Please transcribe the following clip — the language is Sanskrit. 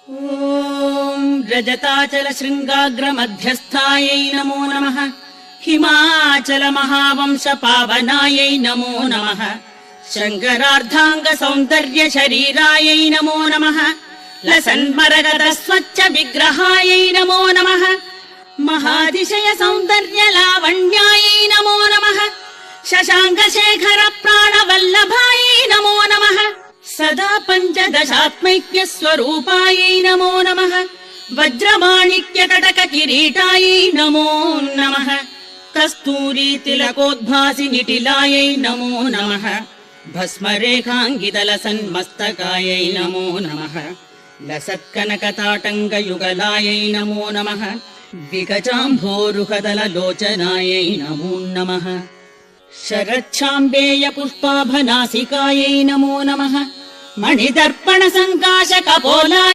ॐ रजताचल शृङ्गाग्र मध्यस्थायै नमो नमः। हिमाचल महावंश पावनायै नमो नमः। शङ्करार्धाङ्ग सौन्दर्य शरीरायै नमो नमः। लसन्मरगद स्वच्छ विग्रहायै नमो नमः। महातिशय सौन्दर्य लावण्यायै नमो नमः। शशाङ्क शेखर प्राणवल्लभायै नमो नमः। सदा पञ्चदशात्मैक्य स्वरूपायै नमो नमः। वज्रमाणिक्य कटक किरीटायै नमो नमः। कस्तूरी तिलकोद्भासि निटिलायै नमो नमः। भस्मरेखाङ्गितल सन्मस्तकायै नमो नमः। लसत्कनकताटङ्क युगलायै नमो नमः। विगजाम्भोरुहदल लोचनायै नमो नमः। शरच्छाम्बेय पुष्पाभनासिकायै नमो नमः। मणिदर्पण सङ्काश कपोला